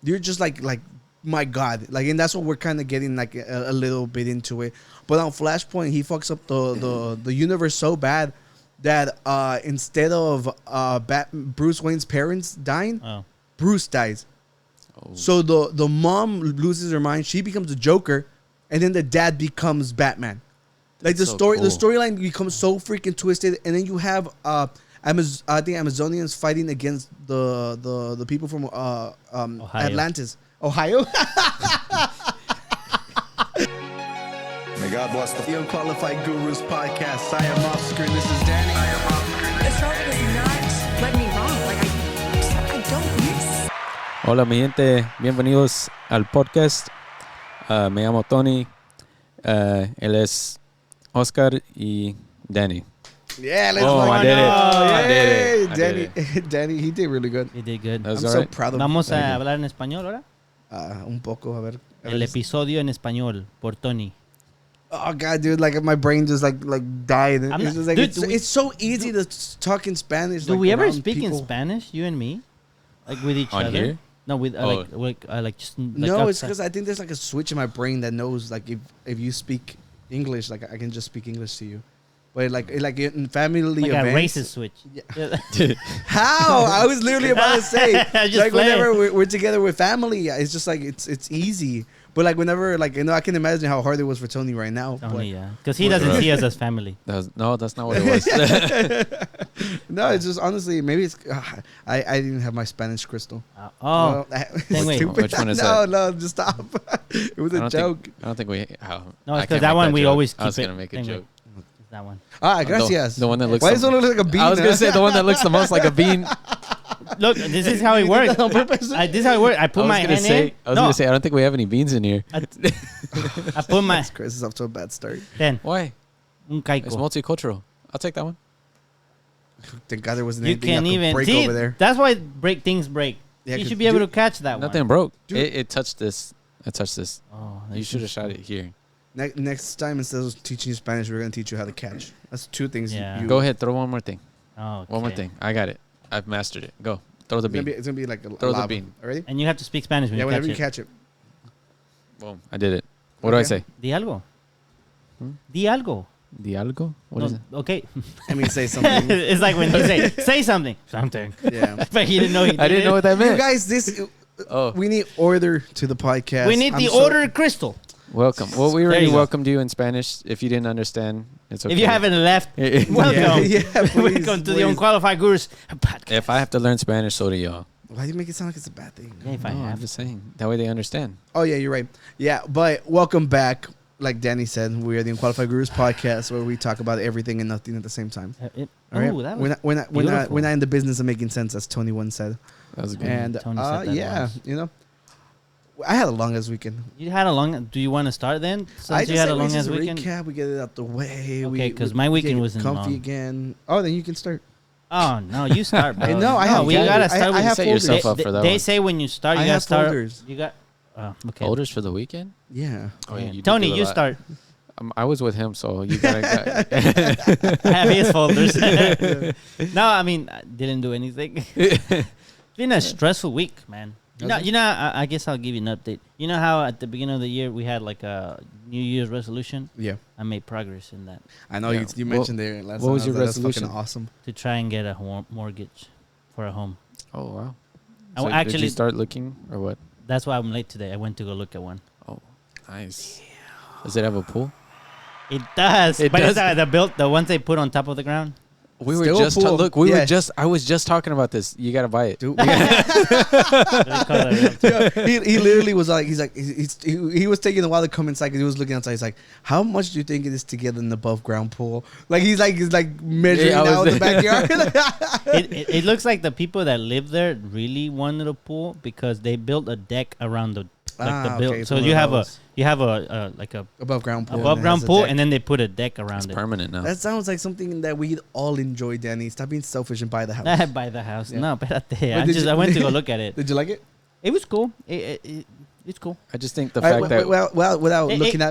you're just like my God, like, and that's what we're kind of getting like a little bit into it. But on Flashpoint, he fucks up the universe so bad that instead of Bruce Wayne's parents dying, Bruce dies. Oh. So the mom loses her mind. She becomes the Joker, and then the dad becomes Batman. Like the storyline becomes so freaking twisted, and then you have I think Amazonians fighting against the people from Atlantis, Ohio. May God bless the Unqualified Gurus podcast. I am off screen. This is Danny. I am off screen. This song does not let me wrong. Like I don't miss. Hola mi gente, bienvenidos al podcast. Me llamo Tony. Él es Oscar y Danny. Yeah, let's go. I did it. I did it. Danny, he did really good. He did good. I'm so proud of him. Vamos a hablar en español ahora. Un poco, a ver. El episodio en español por Tony. Oh God, dude! Like my brain just like died. It's just like dude, it's so easy to talk in Spanish. Do we ever speak in Spanish, you and me, like with each other? Here? No, with just no. It's because I think there's like a switch in my brain that knows like if you speak English, like I can just speak English to you. But like in family like events, a racist switch. Yeah. How? I was literally about to say like whenever we're together with family, it's just like it's easy. But like whenever I can imagine how hard it was for Tony right now. Tony, yeah, because he doesn't see us as family. That's not what it was. No, it's just honestly maybe it's I didn't have my Spanish crystal. Wait, which one is that? No, just stop. It was a joke. I don't think we. No, it's because that one we always keep. I was gonna make a joke. That one. Gracias. The one that looks. Why does it look like a bean? I was gonna say the one that looks the most like a bean. Look, this is how it works. This is how it works. I put my hand in. I was gonna say I don't think we have any beans in here. I put my. Chris is off to a bad start. Then why? Un caico. It's multicultural. I'll take that one. Thank God there wasn't you anything can't even break see, over there. That's why things break. Yeah, you should be able to catch that nothing one. broke. It touched this. I touched this. Oh, you should have shot it here. Next time, instead of teaching you Spanish, we're going to teach you how to catch. That's two things. Yeah. Go ahead. Throw one more thing. Oh, okay. One more thing. I got it. I've mastered it. Go. Throw the bean. It's going to be like a throw lava. the bean. Ready? And you have to speak Spanish when whenever you catch it. Boom. I did it. What do I say? Di algo. Di algo. Di algo? What is it? Okay. I mean, say something. It's like when you say something. Something. Yeah. But he didn't know he did I didn't know what that meant. You guys, we need order to the podcast. We need the order crystal. Welcome. Well, we already welcomed you in Spanish. If you didn't understand, it's okay. If you haven't left, welcome. Welcome to the Unqualified Gurus podcast. If I have to learn Spanish, so do y'all. Why do you make it sound like it's a bad thing? Yeah, I'm just saying. That way they understand. Oh, yeah, you're right. Yeah, but welcome back. Like Danny said, we are the Unqualified Gurus podcast where we talk about everything and nothing at the same time. All right? That was we're not in the business of making sense, as Tony once said. That was good. And Tony said that once. you know, I had a long ass weekend. You had a long. Do you want to start then? Since you had a long ass weekend. Recap. We get it out the way. Okay, because my weekend wasn't comfy long. again. Oh, then you can start. Oh no, you start, bro. No, I have. We gotta start. I have set folders. yourself up for that. They say when you start, you gotta start. Folders. You got. Okay. Folders for the weekend? Yeah. Oh, yeah. Tony, you start. I was with him, so you gotta. Have his folders. No, I mean, I didn't do anything. It's been a stressful week, man. You know. I guess I'll give you an update. You know how at the beginning of the year we had like a New Year's resolution? Yeah. I made progress in that. I know you mentioned there last. What was your resolution? That's fucking awesome. To try and get a mortgage for a home. Oh wow! So actually, did you start looking or what? That's why I'm late today. I went to go look at one. Oh, nice. Yeah. Does it have a pool? It does. But it's the ones they put on top of the ground. We were just I was just talking about this. You gotta buy it. Dude. He literally was like, he was taking a while to come inside because he was looking outside. He's like, how much do you think it is to get an above ground pool? Like he's like measuring out the backyard. It looks like the people that live there really wanted a pool because they built a deck around the build. Okay, so you have a above ground pool, and then they put a deck around it. It's permanent now. That sounds like something that we'd all enjoy, Danny. Stop being selfish and buy the house. Buy the house. Yeah. No, I went to go look at it. Did you like it? It was cool. It's cool. I just think the fact that without looking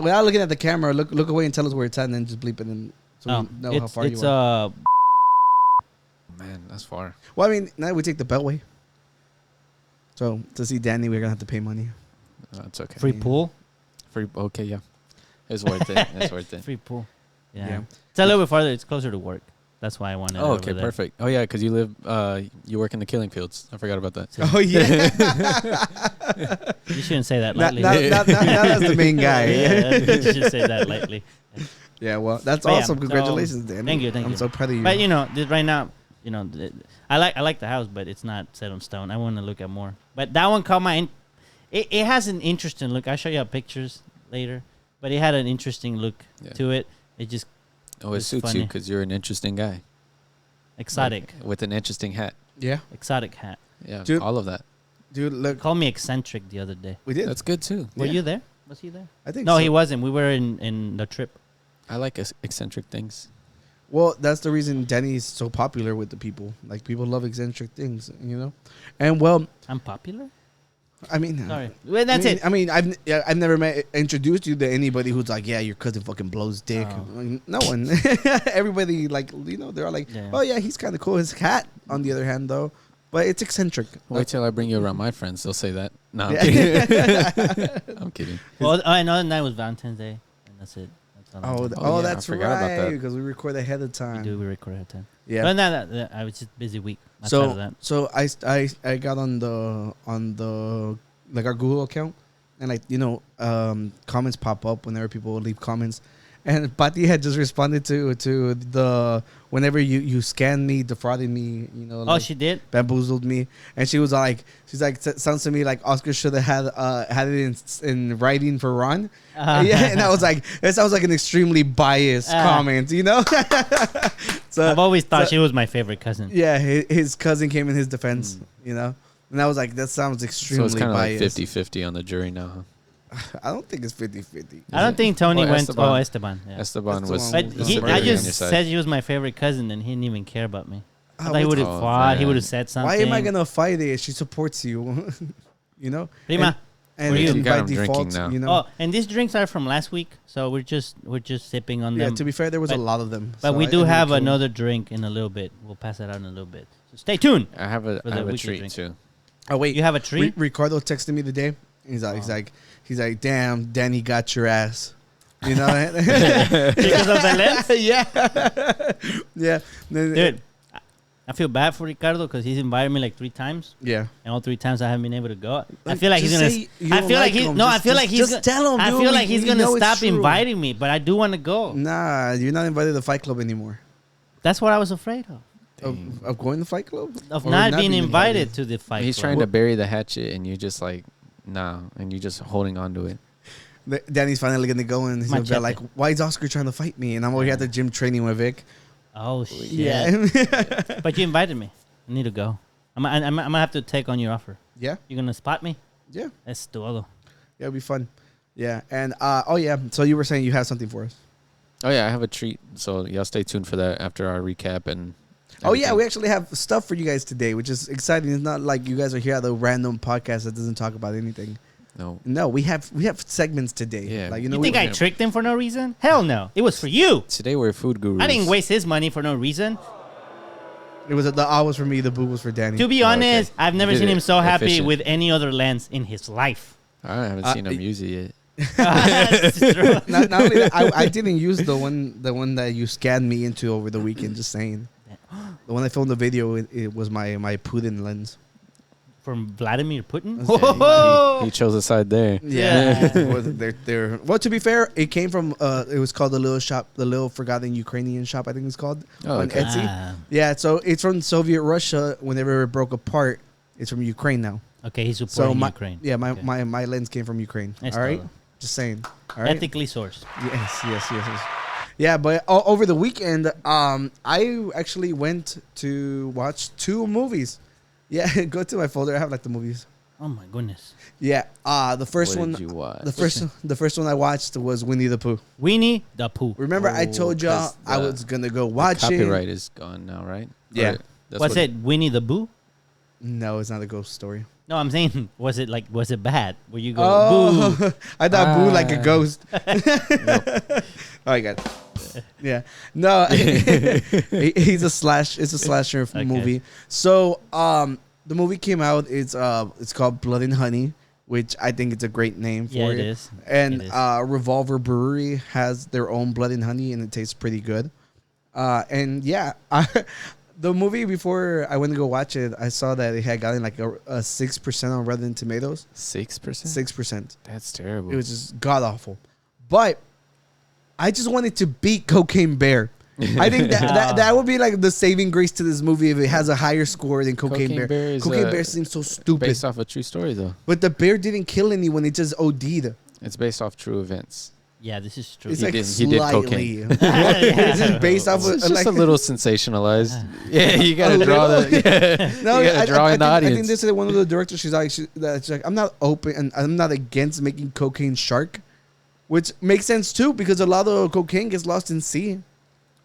at the camera, look away and tell us where it's at, and then just bleep it in so we know how far you are. Man, that's far. Well, I mean, now we take the Beltway. So to see Danny, we're gonna have to pay money. That's okay. Free pool. Okay, yeah. It's worth it. It's worth it. Free pool. Yeah. Yeah. It's a little bit farther. It's closer to work. That's why I wanted. Oh, it okay, over there. perfect. Oh, yeah, because you work in the killing fields. I forgot about that. Oh yeah. You shouldn't say that not, lightly. not as the main guy. Yeah, you should say that lightly. Yeah, well, that's But yeah, awesome. Congratulations, Danny. Thank you. I'm so proud of you. But right now, I like the house, but it's not set on stone. I want to look at more. But that one caught my. It has an interesting look. I'll show you pictures later. But it had an interesting look to it. It just. Oh, it suits you because you're an interesting guy. Exotic. Like, with an interesting hat. Yeah, Exotic hat. Yeah, Dude. all of that. dude, look, Called me eccentric the other day. we did. That's good, too. Were Yeah. you there? Was he there? I think No, so. he wasn't. We were in the trip. I like eccentric things. Well, that's the reason Danny's so popular with the people. Like, people love eccentric things, you know? And, well, I'm popular? I mean... Sorry. Well, that's it. I mean, I've never introduced you to anybody who's like, yeah, your cousin fucking blows dick. Oh. Like, no one. Everybody, like, they're all like, Yeah. oh, yeah, he's kind of cool. His hat, on the other hand, though, but it's eccentric. Wait till I bring you around my friends. They'll say that. No, I'm Yeah. kidding. I'm kidding. Well, another night was Valentine's Day, and that's it. That's all I Oh, did. yeah, I that's forgot about right. that. Because we record ahead of time. We record at 10. Yeah. But no, I was just busy week. Outside of that. So I got on the like our Google account, and like comments pop up whenever people leave comments, and Pati had just responded to the whenever you scanned me, defrauded me, Oh, like, she did? bamboozled me, and she's like sounds to me like Oscar should have had it in writing for Ron. Yeah, and I was like, that sounds like an extremely biased comment, So I've always thought she was my favorite cousin. yeah, his cousin came in his defense, and I was like, that sounds So extremely it's kind of like biased. 50-50 on the jury now, I don't think it's 50-50. I don't think Tony Well, went. Esteban. Oh, Esteban. huh? Yeah. Esteban That's was. the But one was I really on just your side. said he was my favorite cousin, and he didn't even care about me. I thought he what's- would have Oh, fought. He man. would have said something. Why am I gonna fight it? She supports you, Prima. And Were you- and You got by him drinking default, now. Oh, and these drinks are from last week, so we're just sipping on yeah. them. To be fair, there was a But- lot of them. But so we I do really have couldn't- another drink in a little bit. We'll pass that out in a little bit. So stay tuned. I have a For the weekly treat drink. too. Oh wait, You have a treat? Ricardo texted me today. He's like, damn, Danny got your ass. You know, Because of the lens? yeah, Dude, I feel bad for Ricardo because he's invited me like 3 times, yeah. and all 3 times I haven't been able to go. I Like, feel like he's just gonna. say you I don't feel like like he's him. no. I Just- feel like he's. just tell him, I dude. feel like We he's know gonna it's stop true. inviting me, but I do want to go. Nah, you're not invited to the Fight Club anymore. That's what I was afraid of. Of going to Fight Club? Of Or not being invited to the fight. He's club. trying to bury the hatchet, and you just like, nah, and you just holding on to it. Danny's finally gonna go and he's gonna be Machete. like, "Why is Oscar trying to fight me?" And I'm over here at the gym training with Vic. Oh shit! Yeah, But you invited me. I need to go. I'm gonna have to take on your offer. yeah, You gonna spot me? yeah. Es todo. It'll be fun. Yeah, and oh yeah. So you were saying you have something for us? Oh yeah, I have a treat. So y'all stay tuned for that after our recap and. Oh yeah, everything. we actually have stuff for you guys today, which is exciting. It's not like you guys are here at the random podcast that doesn't talk about anything. No. No, we have segments today. Yeah. Like You we- think I tricked him for no reason? Hell no. It was for you. Today we're food gurus. I didn't waste his money for no reason. It was the A was for me, the boo was for Danny. To be Oh, honest, okay. I've never You did seen him it so happy efficient. with any other lens in his life. I haven't seen him use it yet. That's true. not only that, I didn't use the one that you scanned me into over the weekend. Just saying, the one I filmed the video, it was my Putin lens. From Vladimir Putin? Okay. Oh! He chose a side there. Yeah. Well, to be fair, it came from it was called the little forgotten Ukrainian shop, I think it's called, Oh, on okay. Etsy. Ah. Yeah, so it's from Soviet Russia. Whenever it broke apart, it's from Ukraine now. Okay, he's So supporting my Ukraine. yeah, Okay. my lens came from Ukraine. Nice all right, color. just saying. All right. Ethically sourced. Yes. Yeah, but over the weekend, I actually went to watch 2 movies. Yeah, go to my folder. I have like the movies. Oh my goodness. Yeah, the first What one, did you watch? the first one I watched was Winnie the Pooh. Winnie the Pooh. Remember, I Oh, told y'all 'cause I the- was gonna go watch it. Copyright is gone now, right? Yeah. Or that's What's what- it? Winnie the Boo? No, it's not a ghost story. No, I'm saying, was it bad? Where you go, Oh, boo? I thought Boo like a Ah. ghost. Oh, I got it. Yeah, no, he's a slash. It's a slasher Okay. movie. So, the movie came out. It's called Blood and Honey, which I think it's a great name for Yeah, it. it is. And It is. Revolver Brewery has their own Blood and Honey, and it tastes pretty good. And yeah, the movie before I went to go watch it, I saw that it had gotten like a 6% on Rotten Tomatoes. 6%. 6%. That's terrible. It was just god awful. But I just wanted to beat Cocaine Bear. I think that would be like the saving grace to this movie if it has a higher score than Cocaine Bear. Cocaine Bear seems so stupid. Based off a true story, though. But the bear didn't kill anyone. It just OD'd. It's based off true events. Yeah, this is true. It's He like did slightly. cocaine. It's just based off of It's just like a little sensationalized. Yeah, you gotta draw little? the. no. you gotta draw in the I audience. think this is one of the directors. She's like, I'm not open and I'm not against making cocaine shark, which makes sense too because a lot of cocaine gets lost in sea.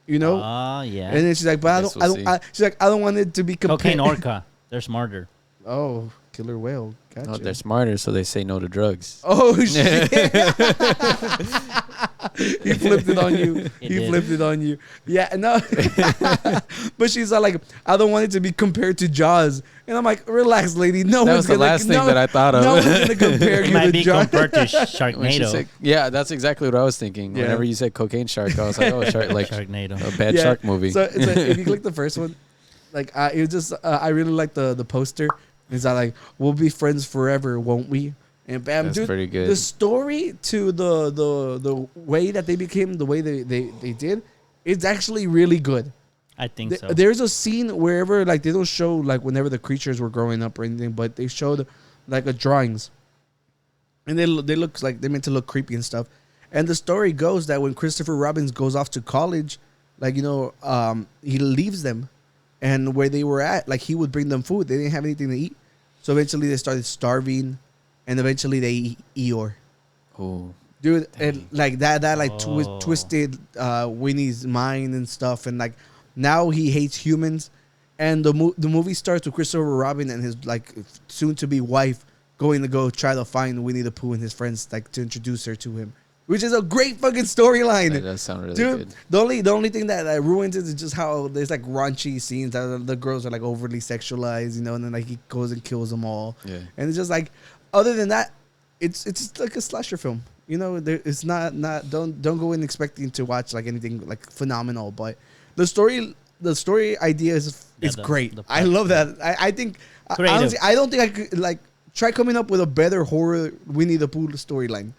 You know. Oh, yeah. And then she's like, but Guess I we'll don't. She's like, I don't want it to be Cocaine compared. orca. They're smarter. Oh, killer whale. Gotcha. No, they're smarter, so they say no to drugs. Oh shit! He flipped it on you. He He did. flipped it on you. Yeah, no. But she's like, I don't want it to be compared to Jaws, and I'm like, relax, lady. No That one's was the gonna. last thing that I thought of. No one's gonna compare It you might to be Jaws. compared to When she Sharknado. said, yeah, that's exactly what I was thinking. Yeah. Whenever you said cocaine shark, I was like, oh, shark, like Sharknado. a bad Yeah. shark movie. So if you click the first one, like it was just I really like the poster. It's like we'll be friends forever, won't we? And bam, That's dude, pretty good. the story to the way that they became the way they did, it's actually really good. I think so. There's a scene wherever like they don't show like whenever the creatures were growing up or anything, but they showed like a drawings, and they look like they're meant to look creepy and stuff. And the story goes that when Christopher Robin goes off to college, like he leaves them, and where they were at, like he would bring them food. They didn't have anything to eat, so eventually they started starving, and eventually they eat Eeyore. Oh, Dude, Dang. and like that like Oh. twisted Winnie's mind and stuff, and like now he hates humans. And the movie starts with Christopher Robin and his like soon to be wife going to go try to find Winnie the Pooh and his friends like to introduce her to him, which is a great fucking storyline. that does sound really Dude, good. the only thing that ruins it is just how there's like raunchy scenes that the girls are like overly sexualized, and then like he goes and kills them all. Yeah. And it's just like, other than that, it's just like a slasher film. It's not don't go in expecting to watch like anything like phenomenal, but the story idea is great. the I love that. I think Creative. honestly, I don't think I could like try coming up with a better horror Winnie the Pooh storyline.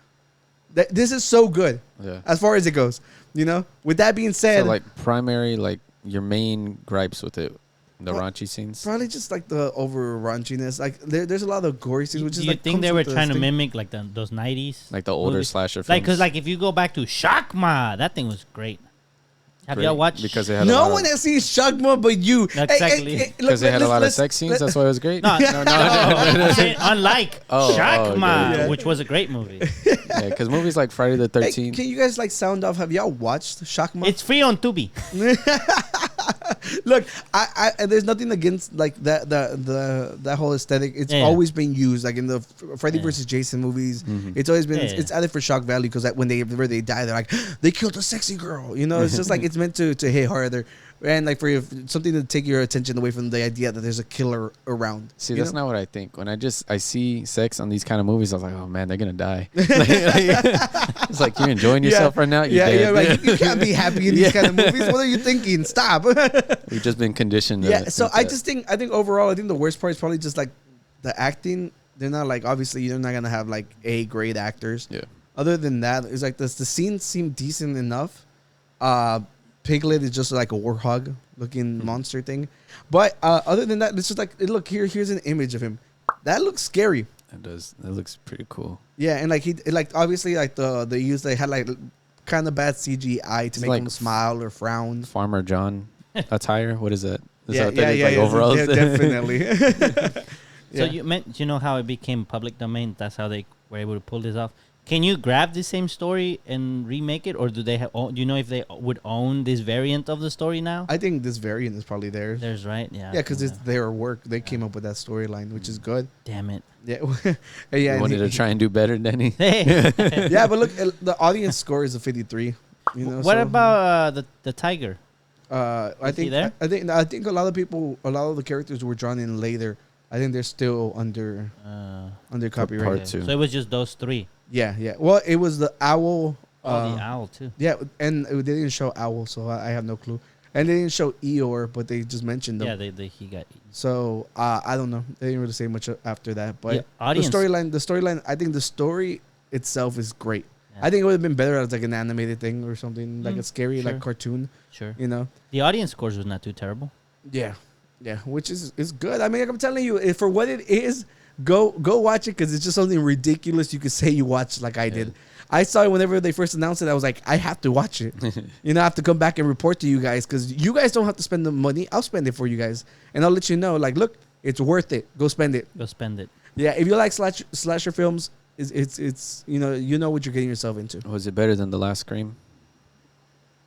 This is so good Yeah. as far as it goes. With that being said, So like primary, like your main gripes with it, the raunchy scenes. probably just like the over raunchiness. Like there's a lot of gory scenes. Which Do is you like think comes they were with the trying to sting. mimic like those 90s? Like the older movies? slasher films. Like, because like if you go back to Shakma, that thing was great. Have Great, y'all watched? because they had a No lot one of, has seen Shagma but you. Exactly. because they had a lot of sex scenes. That's why it was great. No, no. unlike Oh, Shakma, okay. which was a great movie. Yeah, because movies like Friday the Hey, 13th. can you guys like sound off? Have y'all watched Shakma? It's free on Tubi. Look, I there's nothing against like that whole aesthetic. It's Yeah. always been used like in the Freddy Yeah. versus Jason movies. Mhm. It's always been Yeah. it's added for shock value because when they die, they're like they killed a sexy girl. It's just like it's meant to hit harder and like for something to take your attention away from the idea that there's a killer around. See, you that's know? not what I think. When I see sex on these kind of movies, I was like, oh man, they're gonna die. It's like you're enjoying yourself right now. You're Yeah, dead. right. You can't be happy in these kind of movies. What are you thinking? Stop. We've just been conditioned. Yeah, to so think I think overall, I think the worst part is probably just like the acting. They're not like obviously you're not gonna have like A grade actors. Yeah. Other than that, it's like the scenes seem decent enough. Piglet is just like a warhog looking monster thing, but other than that, it's just like look here's an image of him. That looks scary. it does. It looks pretty cool. Yeah, and like obviously like they had like kind of bad CGI to It's make like him smile or frown. Farmer John attire. What is that? Is Yeah, that what that is? Like yeah, overalls? yeah, definitely. So Yeah. you know how it became public domain? That's how they were able to pull this off. Can you grab the same story and remake it, or do they have? Do you know if they would own this variant of the story now? I think this variant is probably theirs. There's right, yeah. Yeah, because it's their work. They came up with that storyline, which is good. Damn it. Yeah, yeah. You and wanted to try and do better, Danny. yeah, but look, the audience score is a 53. What about the tiger? I Is he think there? I think a lot of the characters were drawn in later. I think they're still under copyright. part two. So it was just those three. Yeah, yeah. Well, it was the owl. The owl too. Yeah, and they didn't show owl, so I have no clue. And they didn't show Eeyore, but they just mentioned them. Yeah, he got. So I don't know. They didn't really say much after that. But The audience- the storyline. I think the story itself is great. Yeah. I think it would have been better as like an animated thing or something, like a scary sure. like cartoon. Sure. You know. The audience scores was not too terrible. Yeah, yeah, which is good. I mean, like I'm telling you, for what it is, go watch it because it's just something ridiculous you could say you watched like I did. I saw it whenever they first announced it. I was like, I have to watch it. You know, I have to come back and report to you guys because you guys don't have to spend the money. I'll spend it for you guys, and I'll let you know. Like, look, it's worth it. Go spend it. Go spend it. Yeah, if you like slasher films, it's you know what you're getting yourself into. Was it better than the last Scream?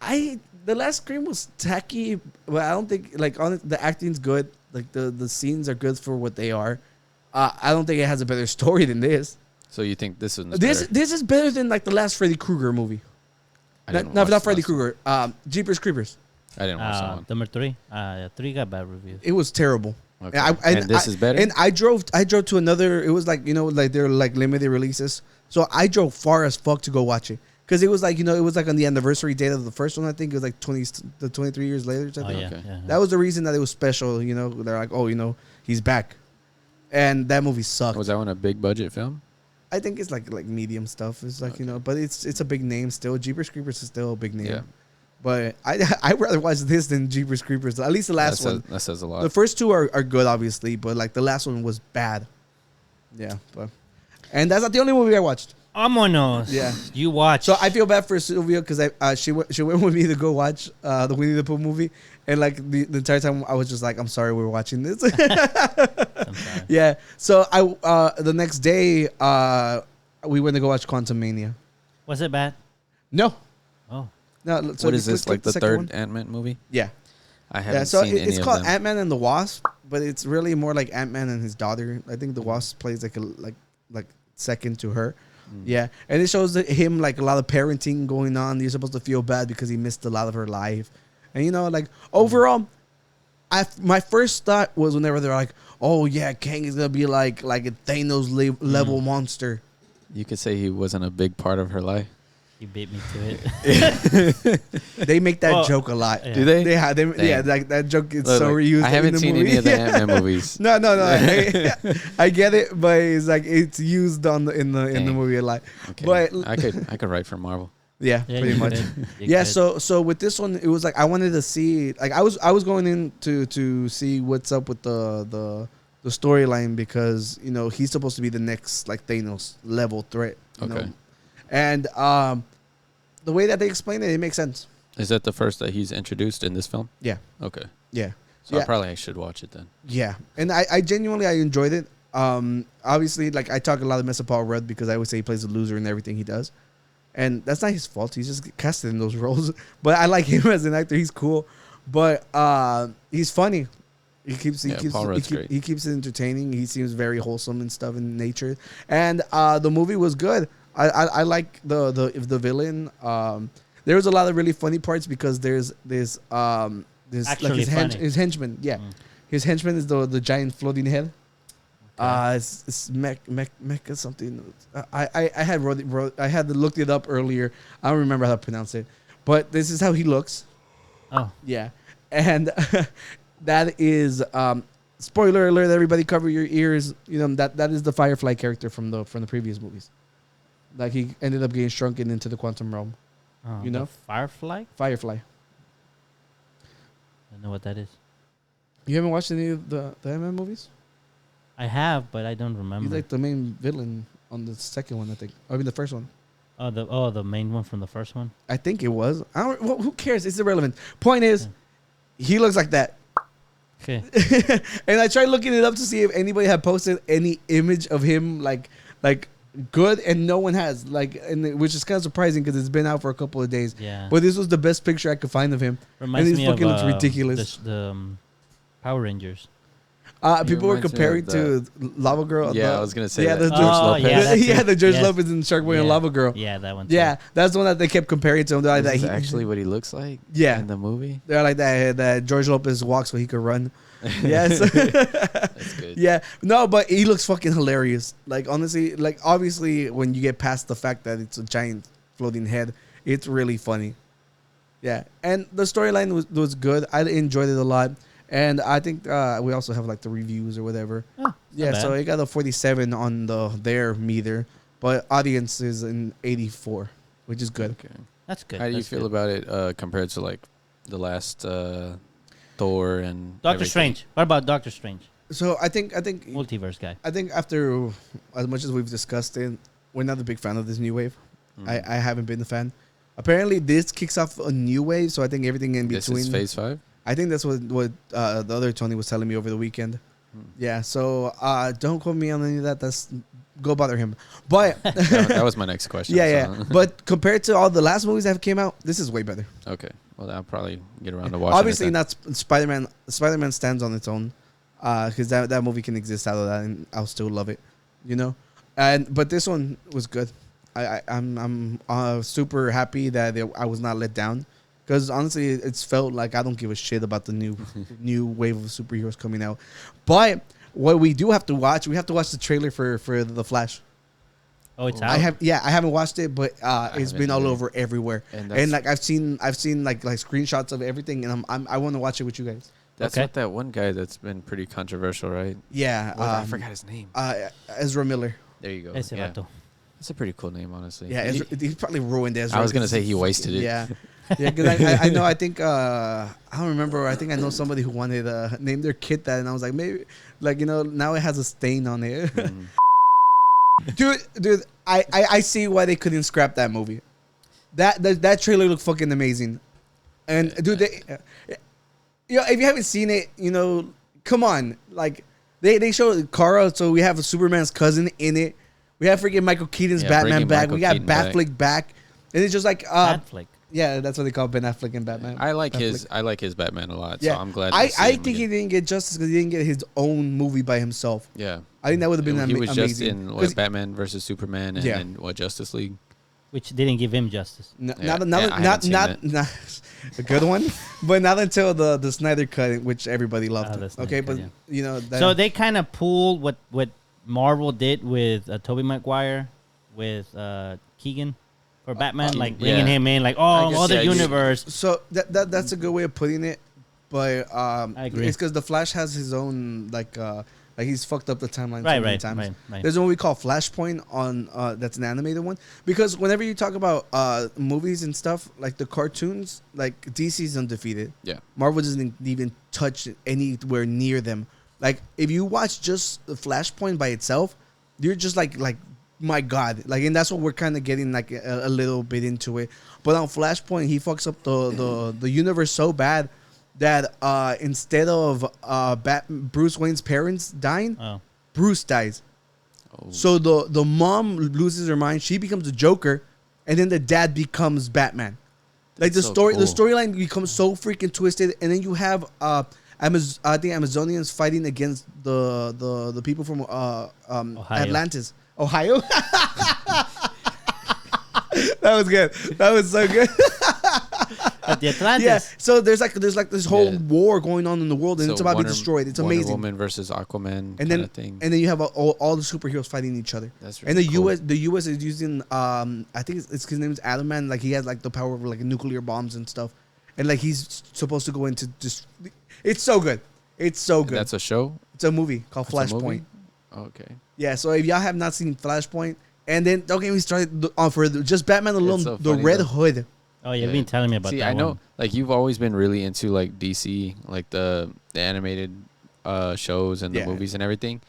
The last Scream was tacky, but I don't think the acting's good. Like the scenes are good for what they are. I don't think it has a better story than this. So you think this is This is better than like the last Freddy Krueger movie. Not Freddy Krueger. Jeepers Creepers. I didn't watch that one. Number 3. 3 got bad reviews. It was terrible. Okay. And this is better? And I drove to another. It was like like they're like limited releases. So I drove far as fuck to go watch it because it was like it was like on the anniversary date of the first one. I think it was like 23 years later. Oh yeah, Okay. yeah. That was the reason that it was special. They're like, oh, he's back, and that movie sucked. Was that one a big budget film? I think it's like medium stuff. It's like but it's a big name still. Jeepers Creepers is still a big name. Yeah. But I'd rather watch this than Jeepers Creepers. At least the last one. That says a lot. The first two are good, obviously, but like the last one was bad. Yeah, and that's not the only movie I watched. Vámonos. Yeah. You watch. So I feel bad for Sylvia because she went with me to go watch the Winnie the Pooh movie, and like the entire time I was just like, I'm sorry we're watching this. I'm sorry. Yeah. So the next day we went to go watch Quantomania. Was it bad? No. Oh. No. So what is this, like the second third one. Antman movie? Yeah. I haven't So seen any it's of called them. Antman and the Wasp, but it's really more like Antman and his daughter. I think the Wasp plays like second to her. Yeah, and it shows him like a lot of parenting going on. You're supposed to feel bad because he missed a lot of her life, and like overall, my first thought was whenever they're like, "Oh yeah, Kang is gonna be like a Thanos level monster." You could say he wasn't a big part of her life. You beat me to it. They make that Well, joke a lot. yeah. Do they? Yeah, like that joke is Look, so reused. I haven't in the seen movie. any of the Ant-Man movies. No. I get it, but it's like it's used in the movie a lot. Okay. But I could write for Marvel. yeah, Yeah, pretty you much. could. You Yeah, could. so with this one, it was like I wanted to see, like I was going in to see what's up with the storyline because he's supposed to be the next like Thanos level threat. You Okay. know? And the way that they explain it makes sense. Is that the first that he's introduced in this film? Yeah, Okay. yeah, So Yeah. I should watch it then. yeah. And I genuinely enjoyed it. Obviously, like I talk a lot of mess of Paul Rudd because I always say he plays a loser in everything he does. And that's not his fault. He's just casted in those roles. But I like him as an actor. He's cool. But he's funny. Paul Rudd's great. He keeps it entertaining. He seems very wholesome and stuff in nature. And the movie was good. I like the villain. There was a lot of really funny parts because there's Actually funny. his henchman. Yeah, his henchman is the giant floating head. It's Mecha something. I had to look it up earlier. I don't remember how to pronounce it, but this is how he looks. Oh. Yeah, and that is spoiler alert. Everybody, cover your ears. That is the Firefly character from the previous movies. Like he ended up getting shrunken into the quantum realm. Oh, You know? the Firefly? Firefly. I don't know what that is. You haven't watched any of the Ant-Man movies? I have, but I don't remember. He's like the main villain on the second one, I think. I mean, the first one. the main one from the first one. I think it was. Well, who cares? It's irrelevant. Point is, he looks like that. Okay. And I tried looking it up to see if anybody had posted any image of him like good, and no one has. Which is kind of surprising because it's been out for a couple of days. Yeah. But this was the best picture I could find of him. Reminds and me he fucking of looks ridiculous. The Power Rangers. People were reminds me comparing of to Lava Girl. Yeah, I was gonna say yeah, that. the Oh, George yeah, Lopez. that too. the George Yes. Lopez and Sharkboy and Lava Girl. Yeah, that one. Too. Yeah, that's the one that they kept comparing to him. Is this actually what he looks like? Yeah. In the movie. They're like that George Lopez walks so he could run. Yes. That's good. Yeah. No, but he looks fucking hilarious. Like, honestly, like, obviously, when you get past the fact that it's a giant floating head, it's really funny. Yeah. And the storyline was good. I enjoyed it a lot. And I think we also have, like, the reviews or whatever. Oh, Yeah, not so bad. it got a 47 on their meter. But audience is an 84, which is good. Okay. That's good. How do you That's feel good. about it compared to like the last Thor and Doctor everything? Strange? What about Doctor Strange? So I think Multiverse guy. after as much as we've discussed it, we're not a big fan of this new wave. Mhm. I haven't been a fan. Apparently, this kicks off a new wave, so I think everything in This between. is phase 5. I think that's what the other Tony was telling me over the weekend. Yeah, so don't quote me on any of that. That's go bother him. But That was my next question. yeah. so- But compared to all the last movies that came out, this is way better. Okay. Well, I'll probably get around to watching. Obviously, it then. not Spider-Man. Spider-Man stands on its own, because that movie can exist out of that, and I'll still love it, you know. But this one was good. I'm super happy that I was not let down, because honestly, it's felt like I don't give a shit about the new wave of superheroes coming out. But what we do have to watch, we have to watch the trailer for the Flash. Oh, it's out. I haven't watched it, but it's haven't been all either. over everywhere, And and, that's- like I've seen like screenshots of everything, and I want to watch it with you guys. That's Okay. what that one guy that's been pretty controversial, right? Yeah, I forgot his name. Ezra Miller. There you go. Ese Yeah. vato. That's a pretty cool name, honestly. Yeah, he probably ruined Ezra. I was gonna 'cause say he wasted it. Yeah, yeah. Because I know. I think I don't remember. I think I know somebody who wanted to name their kid that, and I was like, maybe, like, you know, now it has a stain on it. Mhm. dude. I see why they couldn't scrap that movie. That trailer looked fucking amazing, and dude, you know, if you haven't seen it, you know, come on, like they showed Kara, so we have a Superman's cousin in it. We have freaking Michael Keaton's Yeah, Batman bringing back. Michael We got Keaton back. Batfleck back, and it's just like Batfleck. yeah, that's what they call Ben Affleck and Batman. I like Batfleck. his Batman a lot. Yeah, So I'm glad. I to see him think he again. didn't get justice because he didn't get his own movie by himself. Yeah. I think that would have been He was amazing. just in 'Cause Batman versus Superman and Yeah. then Justice League. Which didn't give him justice. N- Yeah, not, yeah, I haven't not, seen not a good one, but not until the Snyder cut, which everybody loved. The Snyder Okay, cut, but yeah. you know, that, So they kind of pulled what Marvel did with Tobey Maguire, with Keegan for Batman, Keegan, like bringing yeah. him in, like, I oh, guess, other yeah, you- universe. so that's a good way of putting it, but I agree. it's because the Flash has his own like he's fucked up the timeline so many times. Right. There's a movie called Flashpoint on that's an animated one, because whenever you talk about movies and stuff like the cartoons, like DC's undefeated. Yeah. Marvel doesn't even touch anywhere near them. Like if you watch just the Flashpoint by itself, you're just like my God, like, and that's what we're kind of getting like a little bit into it. But on Flashpoint, he fucks up the universe so bad that instead of Bruce Wayne's parents dying, Oh, Bruce dies. Oh. So the mom loses her mind. She becomes the Joker, and then the dad becomes Batman. Like That's the so the cool. storyline becomes so freaking twisted, and then you have I think Amazonians fighting against the people from Atlantis, Ohio. That was good. That was so good. at the Atlantis. Yeah. So there's like this whole Yeah. war going on in the world, and So it's about to be Wonder- destroyed. It's Wonder amazing. Woman versus Aquaman And kind then of thing. and then you have all the superheroes fighting each other. That's And the really cool. U.S. is using I think it's his name is Antman. Like he has like the power of like nuclear bombs and stuff, and like he's supposed to go into just. It's so good. It's so And good. that's a show. It's a movie called That's a movie? Flashpoint. Okay. Yeah. So if y'all have not seen Flashpoint, and then don't get me started on for just Batman alone, so the funny, Red though. Hood. Oh, you've Yeah. been telling me about See, that I know, one. like you've always been really into like DC, like the animated shows and the Yeah. movies and everything.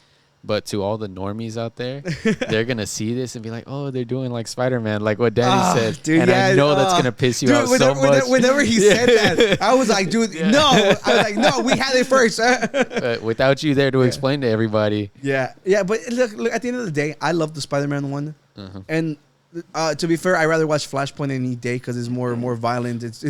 But to all the normies out there, they're gonna see this and be like, "Oh, they're doing like Spider-Man, like what Danny Ah, said." dude, and I yeah, know that's gonna piss you out so much. Whenever he Yeah. said that, I was like, dude, Yeah. no. I was like, no, we had it first. Without you there to explain to everybody. Yeah, but look. At the end of the day, I love the Spider-Man one, Uh-huh. and to be fair, I rather watch Flashpoint any day because it's more violent. It's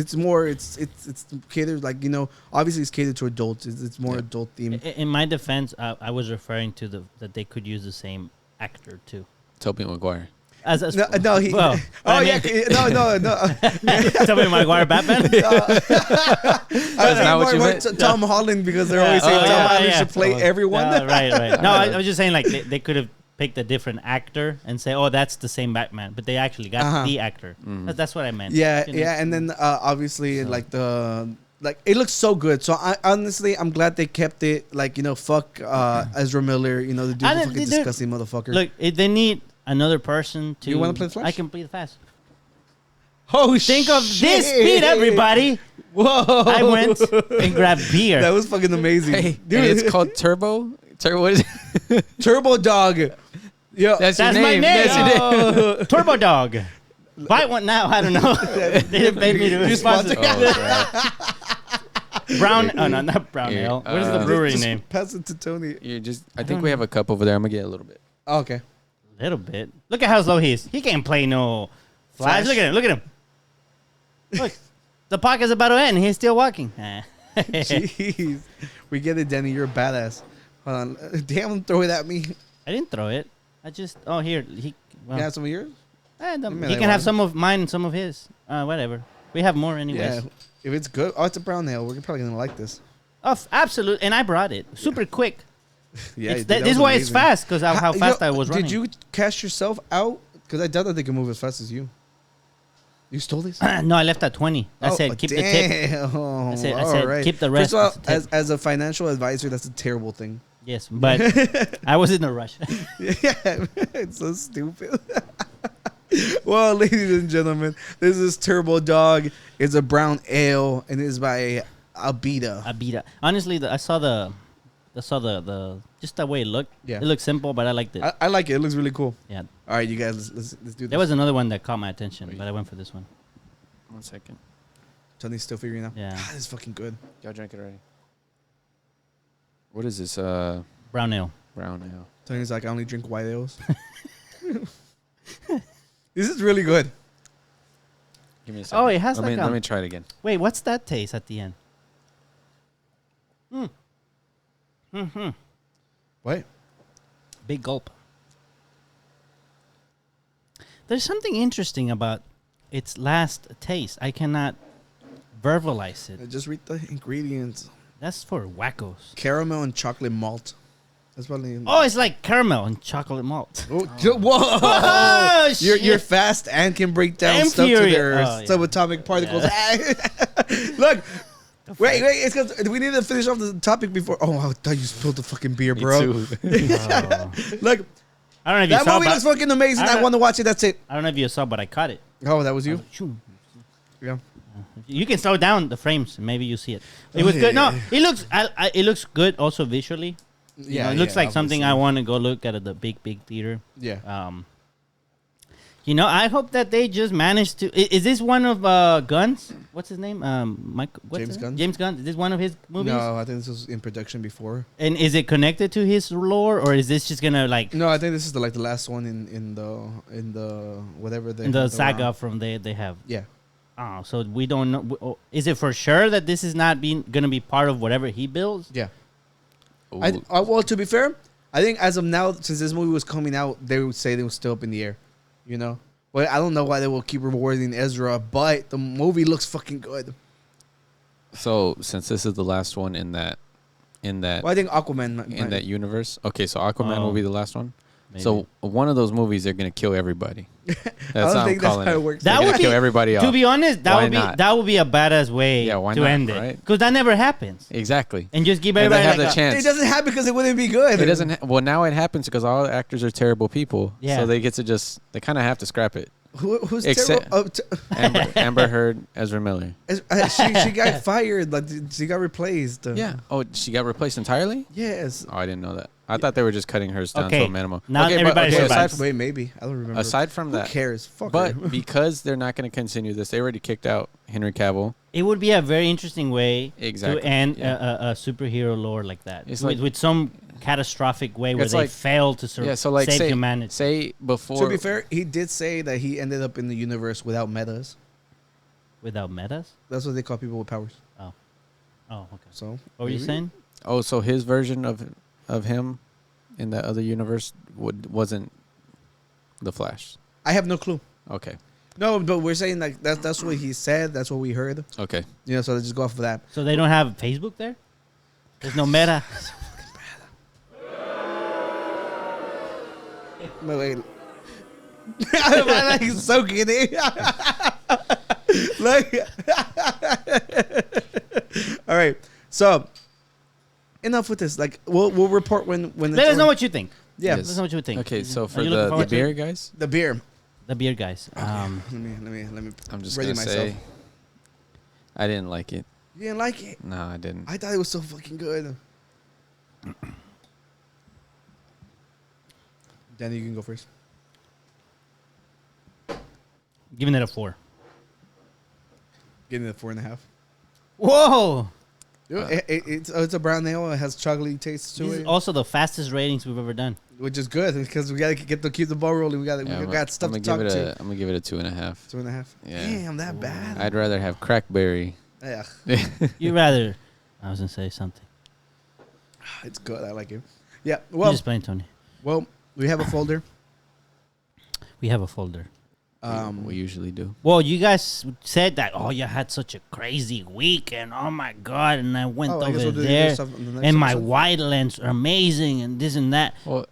catered, like, you know, obviously it's catered to adults. It's more Yeah. adult theme. In my defense, I was referring to that they could use the same actor too. Tobey Maguire. No, he. Well, oh I yeah, mean- no. Tobey Maguire Batman. I was not what you more meant? Tom Holland because they're always saying Oh, Tom yeah, Holland yeah. should play everyone. Right. No, I was just saying like they could have picked a different actor and say, oh, that's the same Batman, but they actually got the actor. That's what I meant. Yeah, You know? yeah, and then obviously like it looks so good. So I'm glad they kept it. Like fuck Ezra Miller. The dude's a fucking disgusting motherfucker. Look, if they need another person to. You wanna play the Flash? I can play the Flash. oh, Think of this speed, everybody. Whoa! I went and grabbed beer. That was fucking amazing, Hey, dude. and it's called Turbo. What is it? Turbodog. Yeah, That's That's your my name. name. That's your name. Turbodog. Buy one now. I don't know. They didn't pay me to You sponsor. sponsor- Brown. Oh no, not Brown Here, Ale. What is the brewery Just name? Pass it to Tony. I think we have a cup over there. I'm gonna get a little bit. Oh, okay. A little bit. Look at how slow he is. He can't play no Flash. Flash. Look at him. Look at him. Look, the podcast's about to end. He's still walking. Jeez, we get it, Denny. You're a badass. Hold on. Damn, throw it at me. I didn't throw it. I just. Oh, here. He. Well, You have some of yours? he I can have want some of mine and some of his. Whatever. We have more anyways. Yeah. If it's good, it's a brown ale. We're probably gonna like this. Oh, absolutely. And I brought it super quick. Yeah, This is why it's fast because how fast I was running. Did you cash yourself out? Because I doubt that they can move as fast as you. You stole this? No, I left at 20. I said keep the tip. I said, keep the rest First of all, as the tip. as a financial advisor, that's a terrible thing. Yes, but I was in a rush. Yeah, it's so stupid. Well, ladies and gentlemen, this is Turbodog. It's a brown ale, and it is by Abita. Abita. Honestly, I saw the just the way it looked. Yeah. It looked simple, but I liked it. I like it. It looks really cool. Yeah. All right, you guys, let's do this. There was another one that caught my attention, but I went for this one. 1 second. Tony's still figuring out. Yeah. God, this is fucking good. Y'all drank it already. What is this? Brown ale. Brown ale. Tony's like, I only drink white ales. This is really good. Give me a second. Oh, it has let like me, let me try it again. Wait, what's that taste at the end? What? Big gulp. There's something interesting about its last taste. I cannot verbalize it. Just read the ingredients. That's for wackos. Caramel and chocolate malt. That's probably. Oh, it's like caramel and chocolate malt. Oh, whoa! Oh, You're shit. fast and can break down I'm stuff to furious. their Oh, yeah. subatomic particles. Look, wait! It's because we need to finish off the topic before. Oh, I thought you spilled the fucking beer, bro. Oh. Look, I don't know if you that saw, movie but looks fucking amazing. I I don't- want to watch it. That's it. I don't know if you saw, but I caught it. Oh, that was you. Shoo. Yeah. You can slow down the frames, and maybe you see it. It Oh, was yeah, good. No, yeah. it looks. It looks good also visually. You know, it looks like something I obviously. want to go look at the big theater. Yeah. I hope that they just managed to. Is this one of Gunn's? What's his name? Mike. What's James his name? Gunn? James Gunn. Is this one of his movies? No, I think this was in production before. And is it connected to his lore, or is this just gonna like No, I think this is the last one in the whatever they in the have saga around. from they have? Yeah. Oh, so we don't know. Is it for sure that this is not gonna be part of whatever he builds? Yeah. Ooh. Well, to be fair, I think as of now, since this movie was coming out, they would say they were still up in the air, you know. But I don't know why they will keep rewarding Ezra. But the movie looks fucking good. So since this is the last one in that Well, I think Aquaman. in that universe, okay, so Aquaman Oh. will be the last one. Maybe. So one of those movies, they're gonna kill everybody. That's I how don't I'm think that's calling how it it. works. That They're would gonna be kill everybody off. To be honest, Why not? that would be a badass way Yeah, why to not, end it, right? because that never happens. Exactly. And just give And they everybody have like the a- chance. It doesn't happen because it wouldn't be good. It doesn't. Well, now it happens because all the actors are terrible people. Yeah. So they get to just. They kind of have to scrap it. Who's Except- terrible? Amber Heard, Ezra Miller. She got fired. Like she got replaced. Yeah. Oh, she got replaced entirely. Yes. Oh, I didn't know that. I thought they were just cutting hers down Okay, to a minimum. now okay, everybody but, survives. aside Wait, maybe I don't remember. aside from Who that, cares? Fuck but her. because they're not going to continue this, they already kicked out Henry Cavill. It would be a very interesting way Exactly, to end yeah. a superhero lore like that. It's with, like- with some catastrophic way where It's they like- fail to Yeah. So like, save say humanity. say before. To be fair, he did say that he ended up in the universe without metas. Without metas? That's what they call people with powers. Oh, okay. So What were you maybe- saying? Oh, so his version of him in that other universe wasn't the Flash. I have no clue. Okay. No, but we're saying like that's what he said. That's what we heard. Okay. You know, so let's just go off of that. So they don't have Facebook there? There's no Meta. Wait. I'm like soaking it. Like, all right. So enough with this. Like, we'll report when Let us know what you think. Yeah, Yes. Let us know what you think. Okay, so Are for you looking the forward to beer it? guys, the beer. The beer guys. Let me. I'm just ready gonna myself. say I didn't like it. You didn't like it? No, I didn't. I thought it was so fucking good. Danny, you can go first. Giving it a 4. Getting it a 4.5. Whoa! It's a brown ale. It has chocolatey taste to This it, is also the fastest ratings we've ever done. which is good because we gotta keep the ball rolling. We got stuff to talk to. I'm gonna give it a 2.5. 2.5. Yeah. Damn, that bad. I'd rather have crackberry. Yeah, You rather... I was going to say something. it's good. I like it. Yeah. You Well, just playing, Tony. we have a folder. We have a folder. We usually do. Well, you guys said that, oh, you had such a crazy week, and oh my God, and I went I guess over we'll do there, this on the next and my episode. wide lens are amazing, and this and that. Well,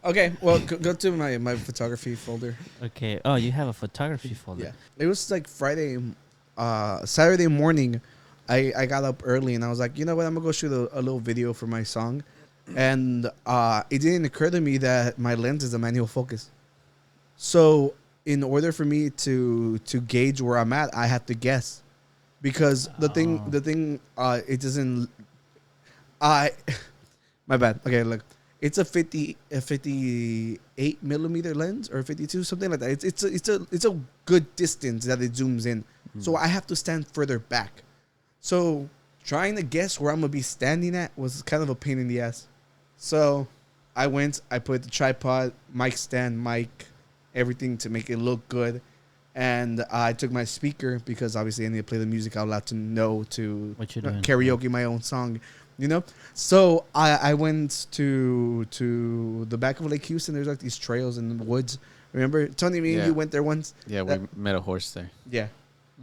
Okay. Well, go to my photography folder. Okay. Oh, you have a photography folder. Yeah. It was like Saturday morning. I got up early and I was like, you know what? I'm gonna go shoot a little video for my song, and it didn't occur to me that my lens is a manual focus. So in order for me to gauge where I'm at, I have to guess, because the thing it doesn't. My bad. Okay, look. It's a 58 millimeter lens or 52, something like that. It's a good distance that it zooms in. So I have to stand further back. So trying to guess where I'm gonna be standing at was kind of a pain in the ass. So I put the tripod, mic stand, mic, everything to make it look good. And I took my speaker because obviously I need to play the music out loud to know to What you're doing. karaoke my own song. You know, so I went to the back of Lake Houston. There's like these trails in the woods. Remember, Tony, me and Yeah. you went there once. yeah, we met a horse there. Yeah,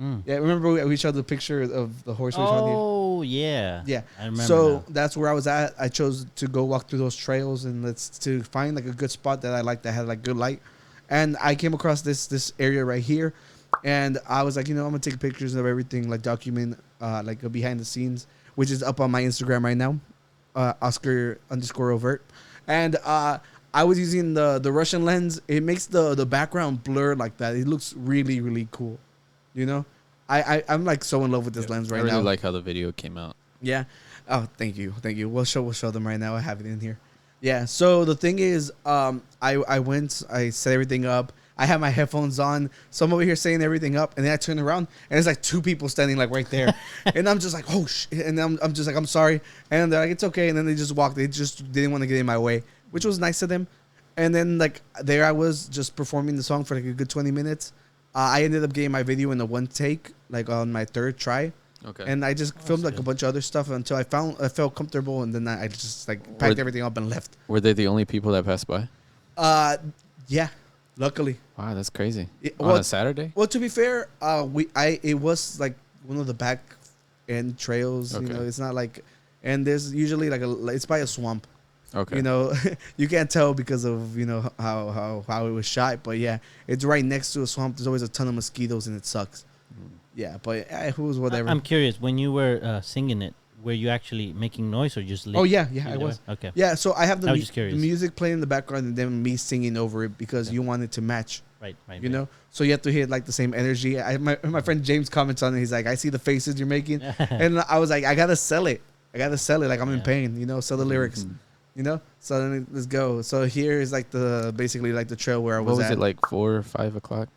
Mm. yeah. Remember we showed the picture of the horse we found here. Oh, yeah. Yeah. I remember So now. that's where I was at. I chose to go walk through those trails and to find like a good spot that I liked that had like good light. And I came across this area right here, and I was like, you know, I'm gonna take pictures of everything, like document like a behind the scenes, which is up on my Instagram right now, Oscar_overt. And I was using the Russian lens. It makes the background blur like that. It looks really, really cool. You know? I'm like so in love with this lens right I really now. like how the video came out. Yeah. Oh, thank you. We'll show them right now. I have it in here. Yeah. So the thing is, I set everything up. I have my headphones on. So I'm over here saying everything up, and then I turn around, and there's like 2 people standing like right there, and I'm just like, oh shit, and I'm just like, I'm sorry, and they're like, it's okay, and then they just walked. They just didn't want to get in my way, which was nice of them. And then like there I was just performing the song for like a good 20 minutes. I ended up getting my video in the one take, like on my 3rd try. Okay. And I just filmed like a bunch of other stuff until I felt comfortable, and then I just like packed everything up and left. Were they the only people that passed by? Yeah, luckily. Wow, that's crazy. Well, On a Saturday? Well, to be fair, it was like one of the back end trails. Okay. You know, it's not like, and there's usually like it's by a swamp. Okay. You know, you can't tell because of how it was shot, but yeah, it's right next to a swamp. There's always a ton of mosquitoes and it sucks. Yeah, but who was whatever. I'm curious, when you were singing it, were you actually making noise or just Oh yeah, you I know was. it? Okay. Yeah, so I have I was just the curious. music playing in the background and then me singing over it because you want it to match. Right. You know, so you have to hit like the same energy. My friend James comments on it. He's like, I see the faces you're making, and I was like, I gotta sell it. Like I'm in pain. You know, sell the lyrics. You know, so then let's go. So here is like basically like the trail where I was. What was at. it, like 4 or 5 o'clock?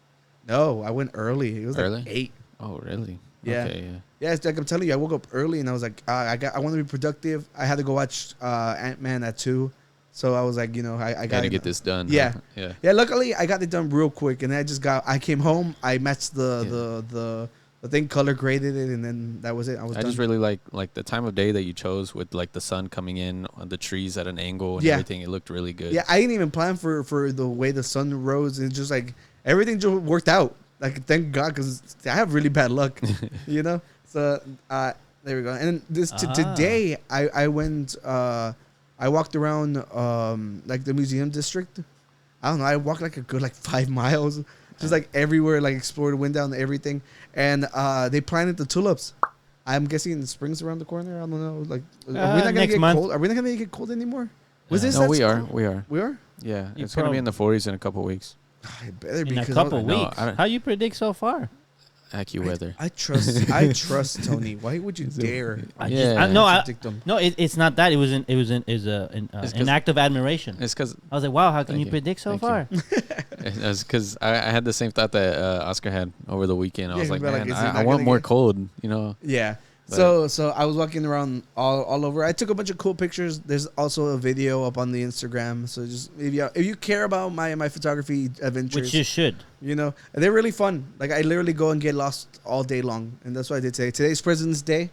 No, I went early. It was Early? like 8. Oh, really? Yeah. Okay, yeah. Yeah, it's like I'm telling you, I woke up early and I was like, I want to be productive. I had to go watch Antman at 2, so I was like, you know, I got to get this done. Yeah. Huh? Yeah. Yeah, luckily I got it done real quick, and I came home, I matched the thing, color graded it, and then that was it. I was I done. just really like the time of day that you chose with like the sun coming in on the trees at an angle and Yeah. everything. It looked really good. Yeah, I didn't even plan for the way the sun rose. It's just like everything just worked out. Like, thank God, because I have really bad luck, you know? So, there we go. And today, I went, I walked around, like, the museum district. I don't know. I walked, like, a good, like, 5 miles. Just, like, everywhere, like, explored, went down everything. And they planted the tulips. I'm guessing the spring's around the corner. I don't know. Like, are we not gonna next get month. cold? Are we not gonna get cold anymore? Was this? No, that we spring? are. We are. We are. Yeah, You it's gonna be in the 40s in a couple weeks. It better be In a 'cause couple No, weeks. I don't- How you predict so far? AccuWeather. I trust Tony. Why would you dare? Predict them? No, it's not that. It was It's 'cause- an act of admiration. It's because I was like, wow, how can Thank you you. predict so Thank far? it's because I had the same thought that Oscar had over the weekend. I Yeah, was like, but, like, man, is it I not want gonna more get- cold. You know. Yeah. But- So I was walking around all over. I took a bunch of cool pictures. There's also a video up on the Instagram. So just if you care about my photography adventures, Which you should. you know, they're really fun. Like, I literally go and get lost all day long, and that's what I did today. Today's President's Day,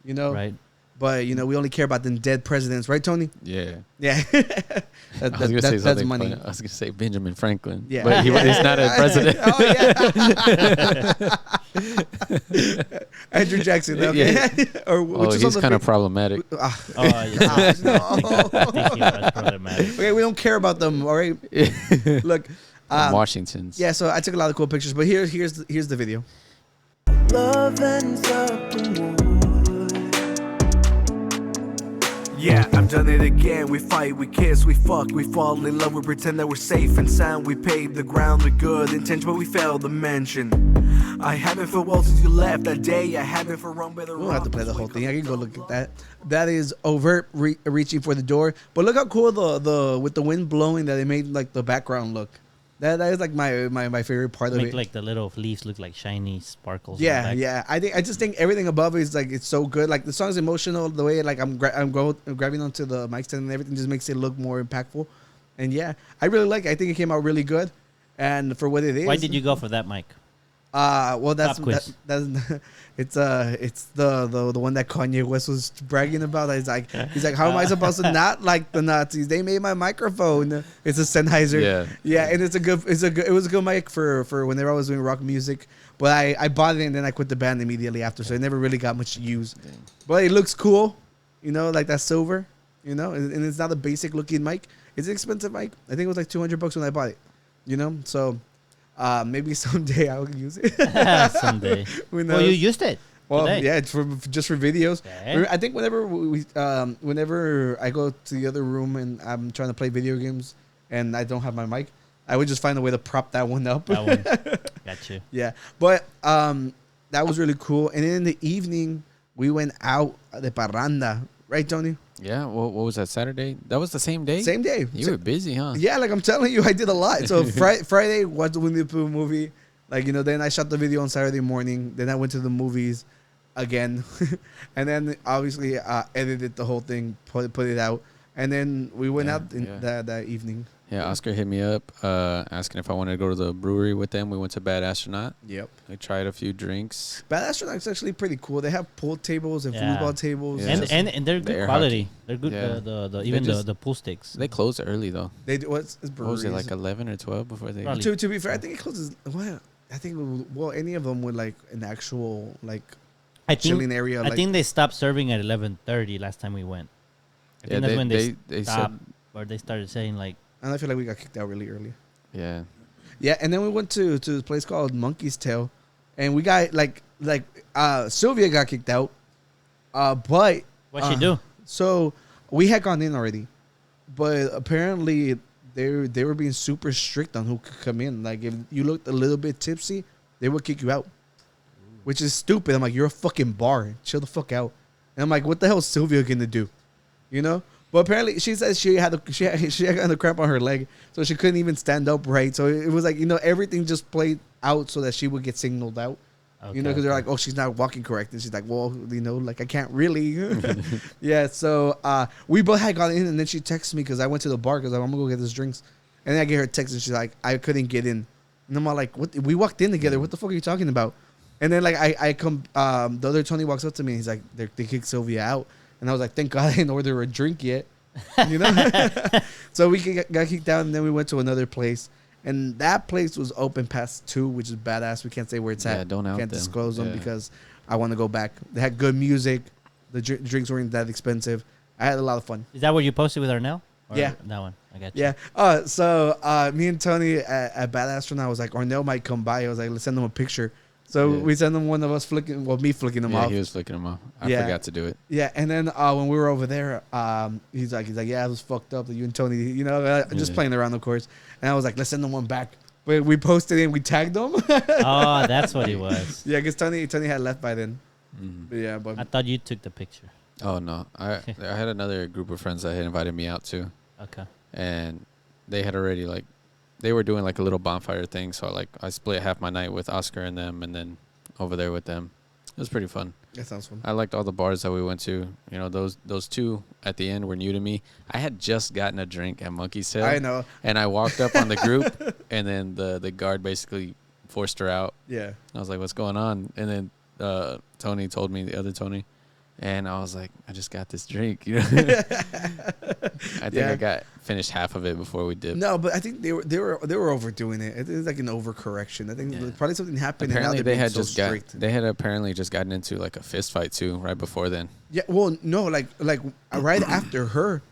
you know, Right. But you know, we only care about the dead presidents, right, Tony? Yeah. Yeah. I was gonna say that's something money. funny. I was gonna say Benjamin Franklin. Yeah. But he's not a president. Oh yeah. Andrew Jackson. Okay. Yeah. Or which is he's on the kind of fa- problematic. Ah, Oh, yeah. no. I think he was problematic. Okay, we don't care about them. All right. Look. Washington's. Yeah. So I took a lot of cool pictures, but here's the video. Yeah, I've done it again. We fight, we kiss, we fuck, we fall in love, we pretend that we're safe and sound. We paved the ground with good intention, but we failed to mention. I haven't felt well since you left that day. I haven't felt wrong by the We don't have to play the whole thing. I can go look at that. That is overt reaching for the door. But look how cool the with the wind blowing that they made like the background look. That is like my favorite part of Make it. like the little leaves look like shiny sparkles. Yeah, yeah. I just think everything above is like it's so good. Like the song's emotional. The way like I'm grabbing onto the mic stand and everything just makes it look more impactful. And yeah, I really like it. I think it came out really good. And for what it is. Why did you go for that mic? Well, that's Pop quiz. that's it's the one that Kanye West was bragging about. He's like, how am I supposed to not like the Nazis? They made my microphone. It's a Sennheiser. Yeah, and it was a good mic for whenever I was doing rock music. But I bought it and then I quit the band immediately after, so it never really got much use. But it looks cool, you know, like that silver, you know, and it's not a basic looking mic. It's an expensive mic. I think it was like $200 when I bought it, you know, so. Maybe someday I'll use it. Someday. Who Well, knows? you used it. Well, today. yeah, it's just for videos. Okay. I think whenever I go to the other room and I'm trying to play video games and I don't have my mic, I would just find a way to prop that one up. That one. Got you. Yeah, but that was really cool. And then in the evening, we went out de Parranda, right, Tony? Yeah. What was that, Saturday? That was the same day? Same day. You were busy, huh? Yeah, like I'm telling you, I did a lot. So Friday watched the Winnie the Pooh movie. Like, you know, then I shot the video on Saturday morning. Then I went to the movies again. And then obviously edited the whole thing, put it out. And then we went out that evening. Yeah, Oscar hit me up asking if I wanted to go to the brewery with them. We went to Bad Astronaut. Yep. We tried a few drinks. Bad Astronaut's actually pretty cool. They have pool tables and Yeah. foosball tables. Yeah. And they're The good air quality. hockey. They're good. Yeah. Even just- the pool sticks. They closed early, though. They do what's What breweries. was it, like 11 or 12 before they... Probably. To be fair, I think it closes. Well, I think any of them with like an actual like I chilling think area. I like, think they stopped serving at 11:30 last time we went. I think that's when they stopped or they started saying like. and I feel like we got kicked out really early. Yeah. Yeah, and then we went to this place called Monkey's Tail, and we got like Sylvia got kicked out. But What'd she do? So we had gone in already, but apparently they were being super strict on who could come in. Like if you looked a little bit tipsy, they would kick you out, which is stupid. I'm like, you're a fucking bar, chill the fuck out. And I'm like, what the hell is Sylvia gonna do? You know? But apparently she said she had a cramp on her leg, so she couldn't even stand up right. So it was like, you know, everything just played out so that she would get signaled out. You know, because they're like, oh, she's not walking correct. And she's like, well, you know, like I can't really. Yeah, so we both had gone in, and then she texted me because I went to the bar because I'm going to go get these drinks. And then I get her a text, and she's like, I couldn't get in. And I'm all like, what? We walked in together. What the fuck are you talking about? And then, like, I come, the other Tony walks up to me, and he's like, they kicked Sylvia out. And I was like, thank God I didn't order a drink yet. You know? So we got kicked out, and then we went to another place. And that place was open past 2, which is badass. We can't say where it's Yeah, at. don't out Can't them. disclose them Yeah. because I want to go back. They had good music. The drinks weren't that expensive. I had a lot of fun. Is that what you posted with Arnell? Or Yeah. That one. I got you. Yeah. So me and Tony at Badass Run, I was like, Arnell might come by. I was like, let's send him a picture. So Yeah. we sent him one of us me flicking him Yeah, off. he was flicking them off. I Yeah. forgot to do it. Yeah, and then when we were over there, he's like, yeah, it was fucked up that you and Tony, just Yeah. playing around, of course. And I was like, let's send him one back. But we posted it and we tagged him. Oh, that's what it was. Yeah, because Tony had left by then. Mhm. But yeah, but I thought you took the picture. Oh no, I had another group of friends that had invited me out too, Okay. and they had already they were doing like a little bonfire thing. So I split half my night with Oscar and them, and then over there with them. It was pretty fun. that sounds fun. I liked all the bars that we went to. You know, those two at the end were new to me. I had just gotten a drink at Monkey's Tail. I know. And I walked up on the group, and then the guard basically forced her out. Yeah. I was like, "What's going on?" And then Tony told me, the other Tony, and I was like, "I just got this drink." You know, I think Yeah. I got finished half of it before we dipped. No, but I think they were overdoing it. It was like an overcorrection. I think Yeah. probably something happened. Apparently, and now they they're had being just so got strict. they had apparently just gotten into like a fist fight too right before then. Yeah, well, no, like right after her,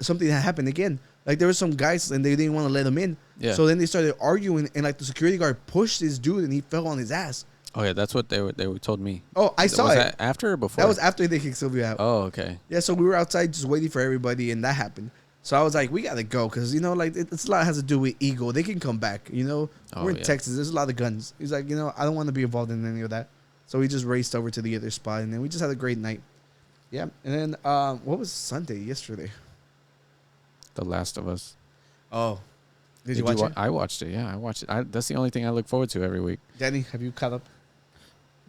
something had happened again. Like there were some guys and they didn't want to let him in. Yeah. So then they started arguing and like the security guard pushed this dude and he fell on his ass. Oh yeah, that's what they were told me. Oh, I saw was it. that after or before? That was after they kicked Sylvia out. Oh okay. Yeah, so we were outside just waiting for everybody and that happened. So I was like, we gotta go because like it's a lot has to do with ego. They can come back. Oh, We're in yeah. Texas. There's a lot of guns. He's like, I don't want to be involved in any of that. So we just raced over to the other spot and then we just had a great night. Yeah, and then what was Sunday yesterday? The Last of Us. Oh, did you watch it? I watched it. Yeah, I watched it. That's the only thing I look forward to every week. Danny, have you caught up?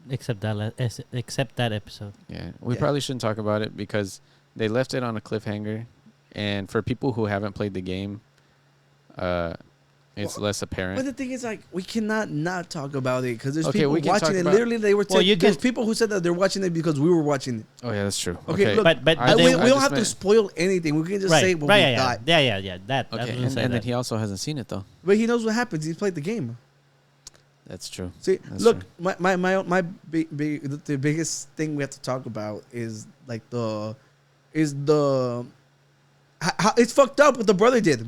Except that episode. Yeah, we Yeah. probably shouldn't talk about it because they left it on a cliffhanger, and for people who haven't played the game, it's less apparent. But the thing is, like, we cannot not talk about it because there's Okay, people we can watching talk it. about- Literally, they were. Well, you there's can- people who said that they're watching it because we were watching it. Oh yeah, that's true. Okay, look, But I we they- don't just have to meant- spoil anything. We can just say what right, we yeah, thought. yeah. That. I was Okay, gonna and say then that. he also hasn't seen it though. But he knows what happens. He's played the game. That's true. See, That's look, true. the biggest thing we have to talk about is like how it's fucked up what the brother did.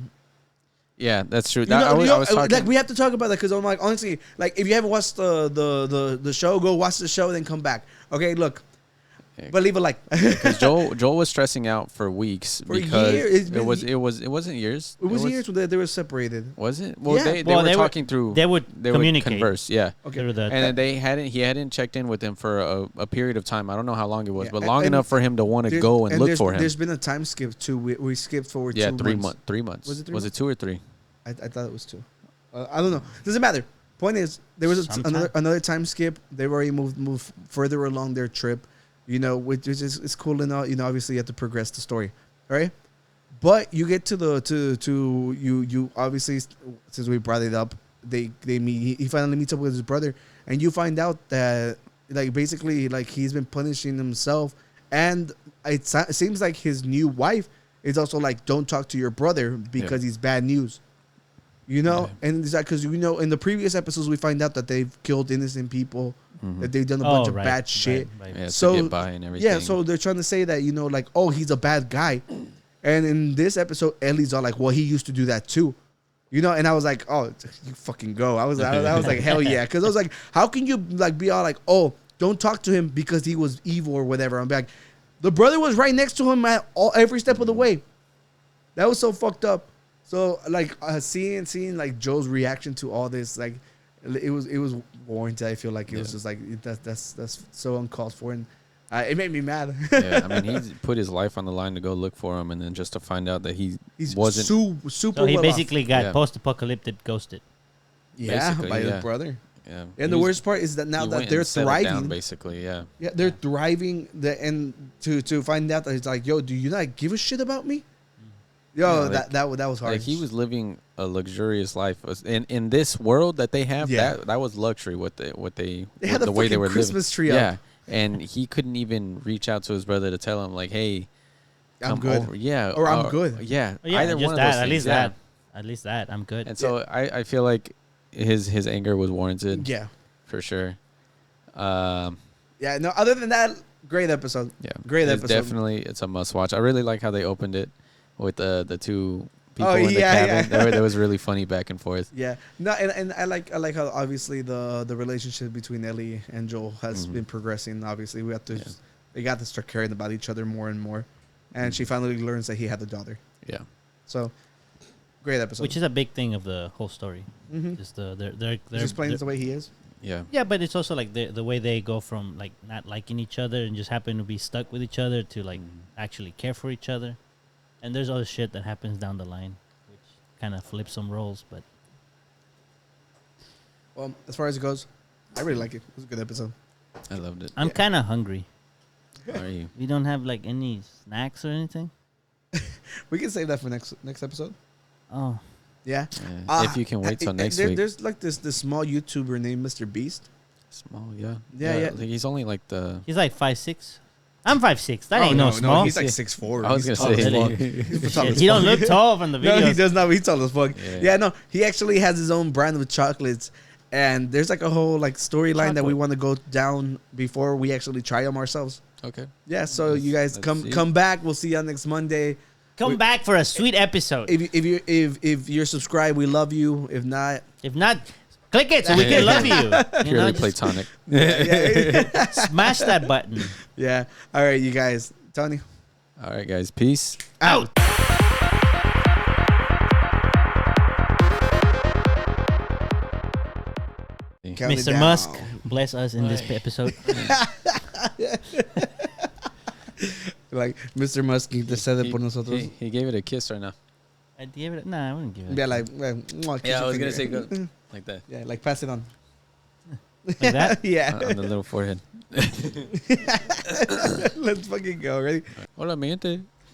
Yeah, that's true. You know, I was talking. like we have to talk about that because I'm like, honestly, like if you haven't watched the show, go watch the show, then come back. Okay, look, Yeah. but leave a like. Because Joel was stressing out for weeks For a because year, it's it been- wasn't years. It was years that they were separated. Was it? Well, Yeah. they Well, were they were- talking through. they would communicate. converse. Yeah. Okay, Through the- And then he hadn't checked in with him for a period of time. I don't know how long it was, Yeah, but and- long and enough for him to want to There's- go and look there's- for him. There's been a time skip too. We skipped forward. Yeah, 2 months. 3 months. Was it 3 Was months? it 2 or 3? I thought it was 2. I don't know. Doesn't matter. Point is, there was Sometime. another time skip. They've already moved further along their trip. Which is it's cool and all. Obviously you have to progress the story, all right? But you get to you obviously since we brought it up, they meet. He finally meets up with his brother, and you find out that like basically like he's been punishing himself, and it seems like his new wife is also like, don't talk to your brother because he's bad news. Yeah. And it's like because in the previous episodes we find out that they've killed innocent people, Mhm. that they've done a Oh, bunch of right, bad shit. right. Yeah, So- to get by and everything. Yeah, so they're trying to say that like, oh, he's a bad guy, and in this episode, Ellie's all like, well, he used to do that too, and I was like, oh, you fucking go. I was like, hell yeah, because I was like, how can you like be all like, oh, don't talk to him because he was evil or whatever? I'm like, the brother was right next to him at every step of the way. That was so fucked up. So like seeing like Joe's reaction to all this, like it was warranted. I feel like it was just like that's so uncalled for, and it made me mad. Yeah, I mean, he put his life on the line to go look for him, and then just to find out that he He's wasn't. super. So he well basically got Yeah. post-apocalyptic ghosted. off. by yeah. his brother. Yeah. And the worst part is that now he that went they're and settled down, thriving, basically, yeah. they're thriving. And to find out that it's like, yo, do you not give a shit about me? Yo, Yeah, like- that was hard. Like he was living a luxurious life in this world that they have. Yeah. That was luxury. They had the a way they fucking were Christmas living. tree up. Yeah, and he couldn't even reach out to his brother to tell him like, "Hey, I'm come good. over." Yeah, Or I'm good. Yeah, Oh, yeah, either just one of that, those at least things, yeah. that. At least that I'm good. And so I feel like his anger was warranted. Yeah. For sure. Yeah. No. Other than that, great episode. Yeah. Great it's episode. Definitely, it's a must watch. I really like how they opened it with the two people Oh, in the yeah, cabin. yeah. That was really funny back and forth. Yeah. No. And I like how obviously the relationship between Ellie and Joel has been progressing. Obviously, they got to start caring about each other more and more, and she finally learns that he had a daughter. Yeah. So, great episode. Which is a big thing of the whole story. Mm-hmm. Just they're explains the way he is. Yeah. Yeah, but it's also like the way they go from like not liking each other and just happen to be stuck with each other to like actually care for each other. And there's other shit that happens down the line, which kind of flips some roles. But Well, as far as it goes, I really like it. It was a good episode. I loved it. I'm kind of hungry. Are you? We don't have like any snacks or anything. We can save that for next episode. Oh, Yeah. If you can wait till next week. There's like this small YouTuber named Mr. Beast. Small, yeah. Yeah. Like he's only like the. he's like 5'6". I'm 5'6". That ain't no small. He's like 6'4". I was He's gonna tall say. as fuck. Shit, He's tall as he don't fuck. look tall from the No, he videos. does not. He's tall as fuck. Yeah. Yeah, no, he actually has his own brand of chocolates, and there's like a whole like storyline that we Chocolate. want to go down before we actually try them ourselves. Okay. Yeah, so you guys Let's see. come back. We'll see you on next Monday. Come back for a sweet episode. If you're subscribed, we love you. If not, If not, click it so we can love you. You Purely know, just platonic. yeah. smash that button. Yeah. All right, you guys. Tony. All right, guys. Peace. Out. Count it Mr. down. Musk, bless us in this episode. Like Mr. Musk intercede por nosotros. He gave it a kiss right now. I gave it. Nah, I wouldn't give it. Yeah, like mwah, kiss Yeah, I your was gonna say finger. go like that Yeah, like pass it on. Like that? Yeah. on the little forehead. Let's fucking go. Ready? Hola, mi gente.